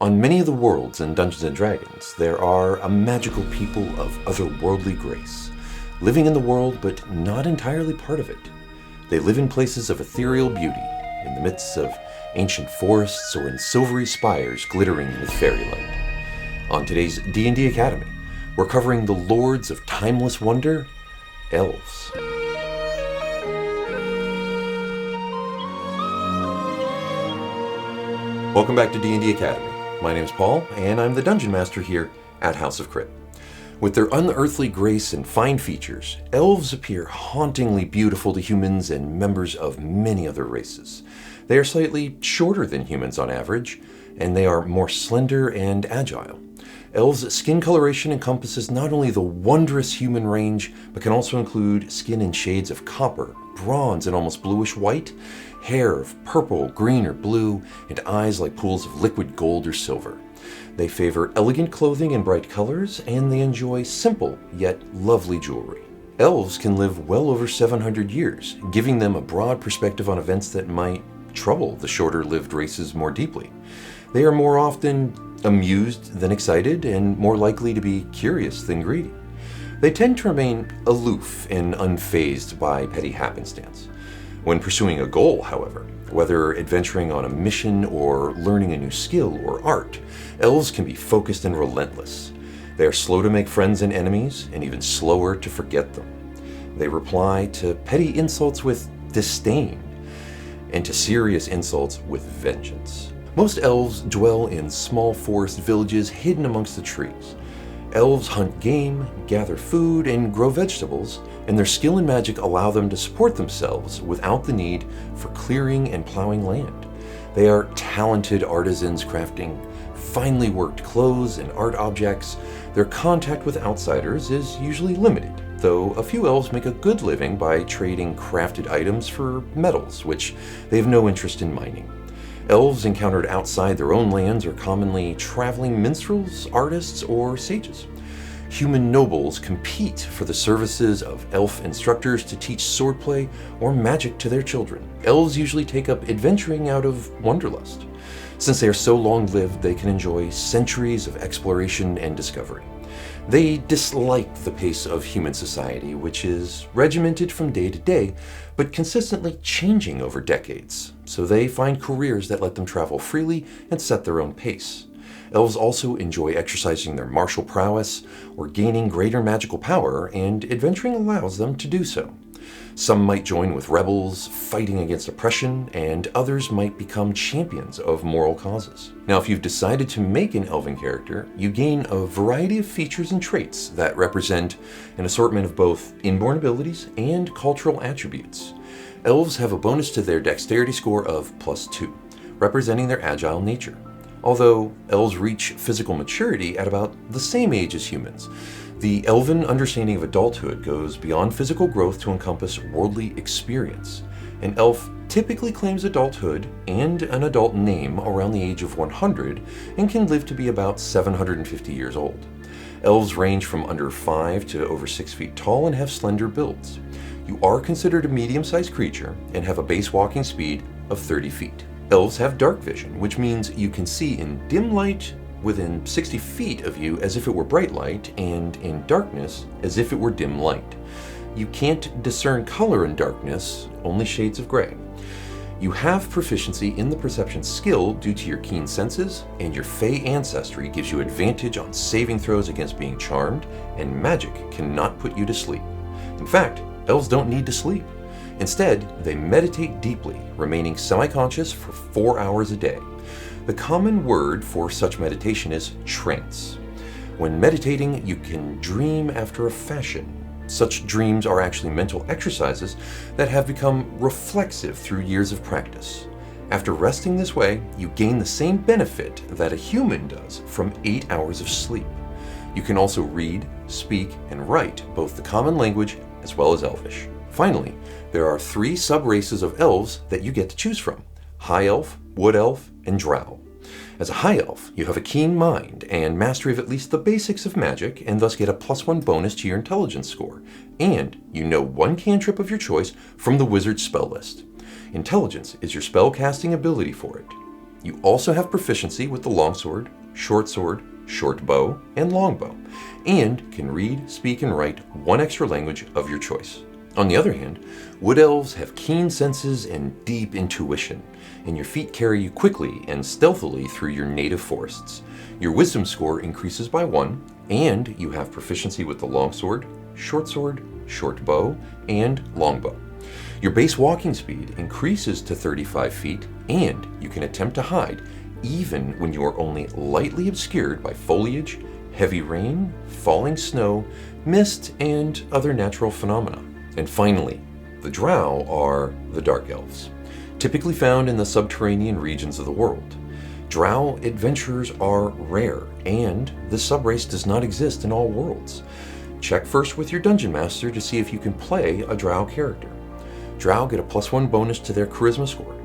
On many of the worlds in Dungeons & Dragons, there are a magical people of otherworldly grace, living in the world but not entirely part of it. They live in places of ethereal beauty, in the midst of ancient forests or in silvery spires glittering with fairylight. On today's D&D Academy, we're covering the lords of timeless wonder, Elves. Welcome back to D&D Academy. My name is Paul, and I'm the Dungeon Master here at House of Crit. With their unearthly grace and fine features, elves appear hauntingly beautiful to humans and members of many other races. They are slightly shorter than humans on average, and they are more slender and agile. Elves' skin coloration encompasses not only the wondrous human range, but can also include skin in shades of copper, bronze, and almost bluish white, hair of purple, green, or blue, and eyes like pools of liquid gold or silver. They favor elegant clothing in bright colors, and they enjoy simple yet lovely jewelry. Elves can live well over 700 years, giving them a broad perspective on events that might trouble the shorter-lived races more deeply. They are more often amused than excited, and more likely to be curious than greedy. They tend to remain aloof and unfazed by petty happenstance. When pursuing a goal, however, whether adventuring on a mission or learning a new skill or art, elves can be focused and relentless. They are slow to make friends and enemies, and even slower to forget them. They reply to petty insults with disdain, and to serious insults with vengeance. Most elves dwell in small forest villages hidden amongst the trees. Elves hunt game, gather food, and grow vegetables, and their skill and magic allow them to support themselves without the need for clearing and plowing land. They are talented artisans crafting finely worked clothes and art objects. Their contact with outsiders is usually limited, though a few elves make a good living by trading crafted items for metals, which they have no interest in mining. Elves encountered outside their own lands are commonly traveling minstrels, artists, or sages. Human nobles compete for the services of elf instructors to teach swordplay or magic to their children. Elves usually take up adventuring out of wanderlust. Since they are so long-lived, they can enjoy centuries of exploration and discovery. They dislike the pace of human society, which is regimented from day to day, but consistently changing over decades. So they find careers that let them travel freely and set their own pace. Elves also enjoy exercising their martial prowess or gaining greater magical power, and adventuring allows them to do so. Some might join with rebels, fighting against oppression, and others might become champions of moral causes. Now, if you've decided to make an elven character, you gain a variety of features and traits that represent an assortment of both inborn abilities and cultural attributes. Elves have a bonus to their dexterity score of +2, representing their agile nature. Although elves reach physical maturity at about the same age as humans, the elven understanding of adulthood goes beyond physical growth to encompass worldly experience. An elf typically claims adulthood and an adult name around the age of 100 and can live to be about 750 years old. Elves range from under 5 to over 6 feet tall and have slender builds. You are considered a medium-sized creature and have a base walking speed of 30 feet. Elves have dark vision, which means you can see in dim light within 60 feet of you as if it were bright light, and in darkness as if it were dim light. You can't discern color in darkness, only shades of gray. You have proficiency in the perception skill due to your keen senses, and your Fey ancestry gives you advantage on saving throws against being charmed, and magic cannot put you to sleep. In fact, elves don't need to sleep. Instead, they meditate deeply, remaining semi-conscious for 4 hours a day. The common word for such meditation is trance. When meditating, you can dream after a fashion. Such dreams are actually mental exercises that have become reflexive through years of practice. After resting this way, you gain the same benefit that a human does from 8 hours of sleep. You can also read, speak, and write both the common language as well as Elvish. Finally, there are 3 sub-races of elves that you get to choose from: High Elf, Wood Elf, and Drow. As a High Elf, you have a keen mind and mastery of at least the basics of magic, and thus get a +1 bonus to your intelligence score. And you know 1 cantrip of your choice from the wizard's spell list. Intelligence is your spell casting ability for it. You also have proficiency with the longsword, short bow, and longbow, and can read, speak, and write one extra language of your choice. On the other hand, wood elves have keen senses and deep intuition, and your feet carry you quickly and stealthily through your native forests. Your wisdom score increases by 1, and you have proficiency with the longsword, short bow, and longbow. Your base walking speed increases to 35 feet, and you can attempt to hide even when you are only lightly obscured by foliage, heavy rain, falling snow, mist, and other natural phenomena. And finally, the drow are the dark elves, typically found in the subterranean regions of the world. Drow adventurers are rare, and this subrace does not exist in all worlds. Check first with your dungeon master to see if you can play a drow character. Drow get a +1 bonus to their charisma score.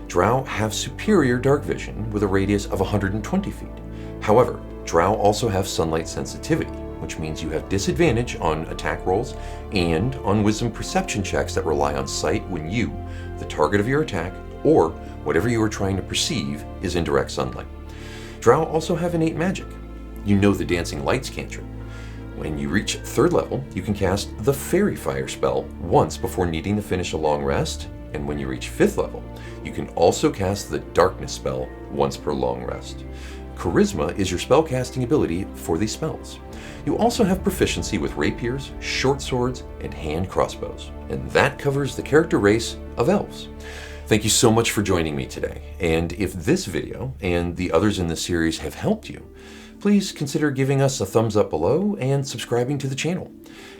Drow have superior dark vision with a radius of 120 feet. However, Drow also have sunlight sensitivity, which means you have disadvantage on attack rolls and on wisdom perception checks that rely on sight when you, the target of your attack, or whatever you are trying to perceive, is in direct sunlight. Drow also have innate magic. You know the Dancing Lights cantrip. When you reach 3rd level, you can cast the Fairy Fire spell once before needing to finish a long rest, and when you reach 5th level, you can also cast the Darkness spell once per long rest. Charisma is your spellcasting ability for these spells. You also have proficiency with rapiers, short swords, and hand crossbows, and that covers the character race of elves. Thank you so much for joining me today, and if this video and the others in this series have helped you, please consider giving us a thumbs up below and subscribing to the channel.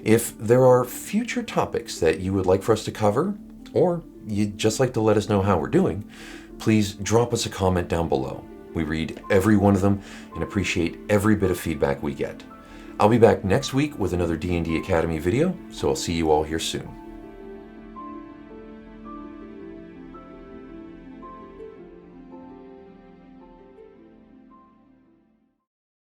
If there are future topics that you would like for us to cover, or you'd just like to let us know how we're doing, please drop us a comment down below. We read every one of them and appreciate every bit of feedback we get. I'll be back next week with another D&D Academy video, so I'll see you all here soon.